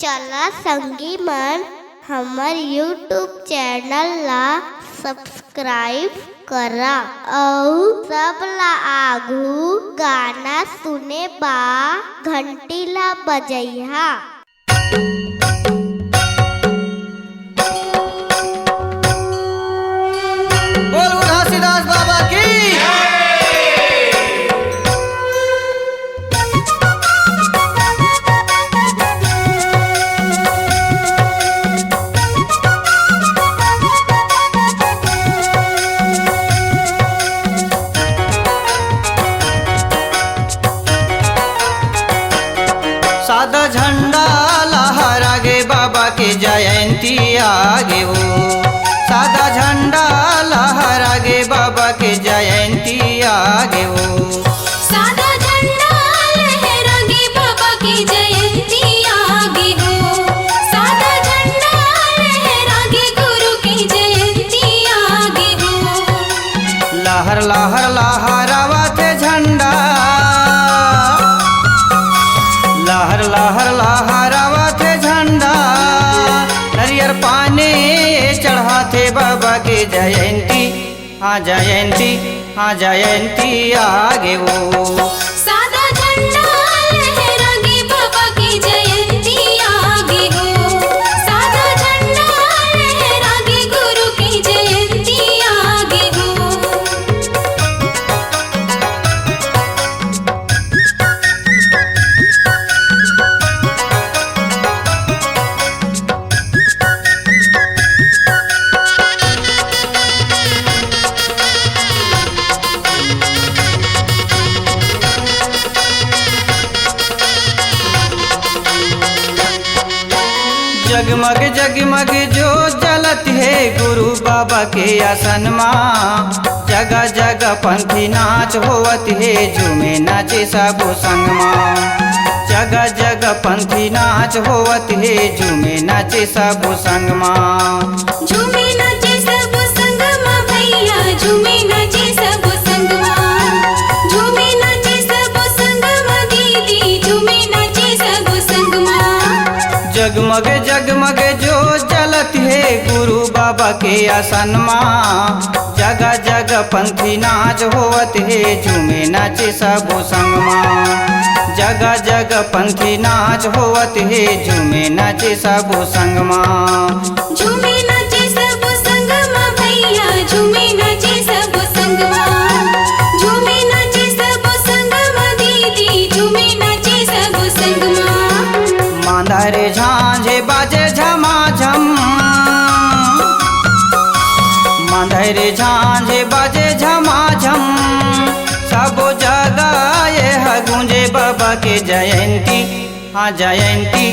चला संगी मन हमर यूट्यूब चैनल ला सब्सक्राइब करा और सब ला आगू गाना सुने बा घंटी ला बजैहा। बोल घासीदास बाबा की। सादा झंडा लहरा गे बाबा के जयंती आगे हो। सादा झंडा लहरा गे बाबा के जयंती आगे हो। सादा झंडा लहरा गे बाबा की जयंती आगे हो। सादा झंडा लहरा गे गुरु की जयंती आगे हो। लहर लहर लहरावत झंडा, लहर लहर लहरावत झंडा, नरियर पाने चढ़ाते बाबा के जयंती। हाँ जयंती, हाँ जयंती आगे वो। सादा झंडा लहरा गे बाबा की जयंती आगे हो। सादा झंडा लहरा गे गुरु की जयंती आगे हो। जगमग जगमग जो जलत है गुरु बाबा के आसन माँ। जगह जगह पंथी नाच होवत है झूमे नाचे सब संग माँ। जगह जगह पंथी नाच होवत है झूमे नाचे सब संग माँ। झूमे नाचे सब संग माँ भैया, झूमे नाचे सब संग माँ। झूमे नाचे सब संग माँ दीदी, झूमे नाचे सब संग माँ। जगमग जगमग जो जलत है गुरु बाबा के आसन माँ। जगह जगह पंथी नाच होवत है झूमे नाचे सब संग माँ। जगह जगह पंथी नाच होवत है झूमे नाचे सब संग माँ। झूमे नाचे सब संग माँ भैया, झूमे नाचे सब संग माँ। झूमे नाचे सब संग माँ दीदी, झूमे नाचे सब संग माँ। मांधारे झांझे बाजे झमाझम, मांधारे झांझे बाजे झमाझम, सब जगह ये गूंजे बाबा के जयंती। हाँ जयंती,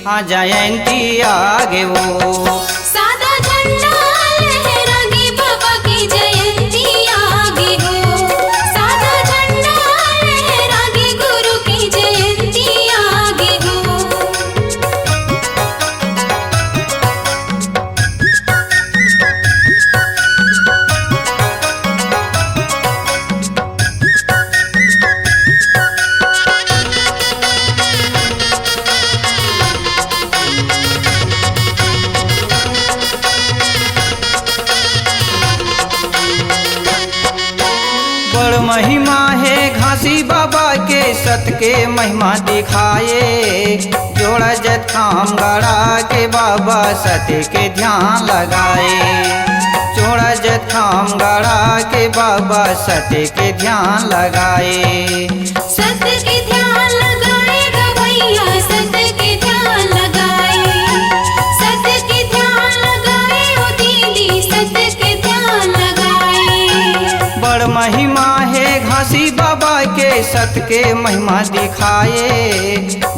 हाँ जयंती आगे वो। सादा झंडा लहरा गे बाबा की जयंती आगे हो। सादा झंडा लहरा गे गुरु की जयंती आगे हो। बड़ महिमा है घासी बाबा के सत के महिमा दिखाए। जोड़ा जत काम गड़ा के बाबा सत्य के ध्यान लगाए। जोड़ा जत काम गड़ा के बाबा सत्य के ध्यान लगाए। सत्य के ध्यान लगाएगा भैया, सत्य के ध्यान लगाए। सत्य के ध्यान लगाए ओ दीदी, सत्य के ध्यान लगाए। बड़ महिमा है घासी बाबा के सत के महिमा दिखाए।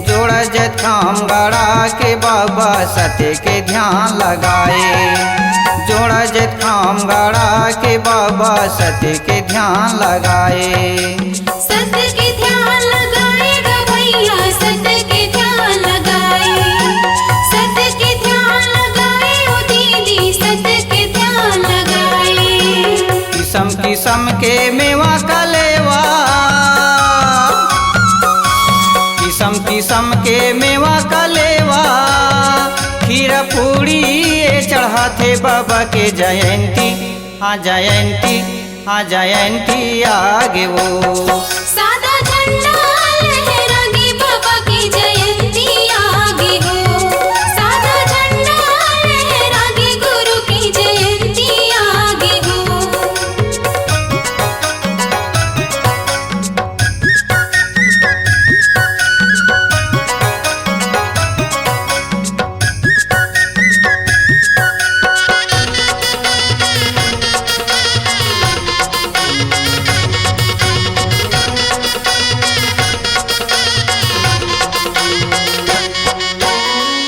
जोड़ा जत काम गड़ा के बाबा सत्य के ध्यान लगाए। जोड़ा जत काम गड़ा के बाबा सत्य के ध्यान लगाए। सत्य के ध्यान लगाएगा भैया, सत्य के ध्यान लगाए। सत्य के ध्यान लगाए ओ दीदी, सत्य के ध्यान लगाए। किस्म किस्म के मेवा कलेवा, किस्म किस्म के मेवा कलेवा, चढ़ाते बाबा के जयंती, हाँ जयंती, हाँ जयंती आगे वो। सादा झंडा लहरागे बाबा की जयंती आगे हो, सादा झंडा लहरागे गुरु की जयंती आगे हो।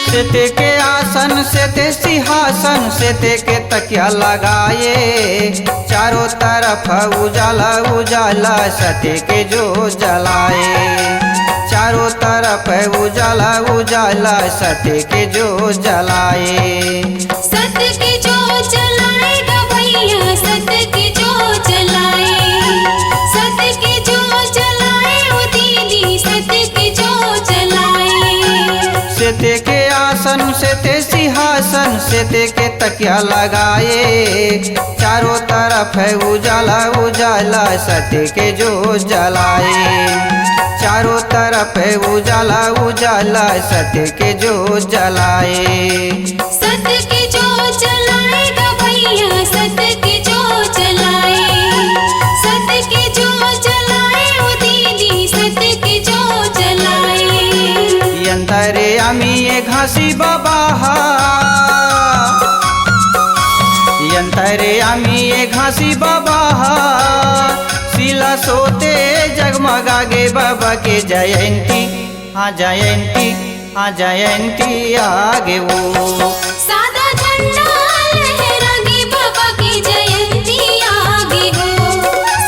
सेते के आसन सेते सिंहासन सेते के तकिया लगाए, चारों तरफ उजाला उजाला सत्य के जो जलाए, चारों तरफ उजाला उजाला सत्य के जो जलाए। सत्य की जो जलाएगा भैया, सत्य की जो जलाए, सत्य की जो जलाए ओ दीदी, सत्य की जो जलाए। सेते के आसन सेते सिंहासन सेते के तकिया लगाए, चारों तरफ उजाला उजाला सत्य के जो जलाए, चारों तरफ उजाला उजाला सत्य के जो जलाए। सत्य की जो जलाएगा भैया, सत्य की जो जलाए, सत्य की जो जलाए ओ दीदी, सत्य की जो जलाए। यंतरे आम्ही ये घासी बाबा, यंतरे आम्ही ये घासी बाबा, शिला सोते जगमगागे बाबा के जयंती, हाँ जयंती, हाँ जयंती आगे वो। सादा झंडा लहरागे बाबा की जयंती आगे हो,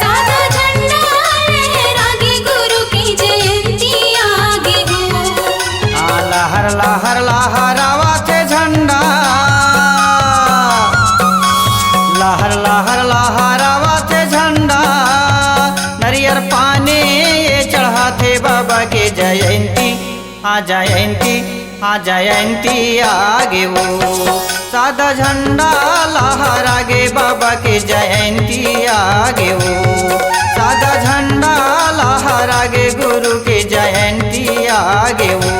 सादा झंडा लहरागे गुरु की जयंती आगे हो। लहर लहर लहरावाते झंडा, लहर लहर लहरावाते झंडा, नरियर पाने ये चढ़ाते बाबा के जयंती, हाँ जयंती, हाँ जयंती आगे वो। सादा झंडा लहरागे बाबा के जयंती आगे वो, सादा झंडा लहरागे गुरु के जयंती आगे वो।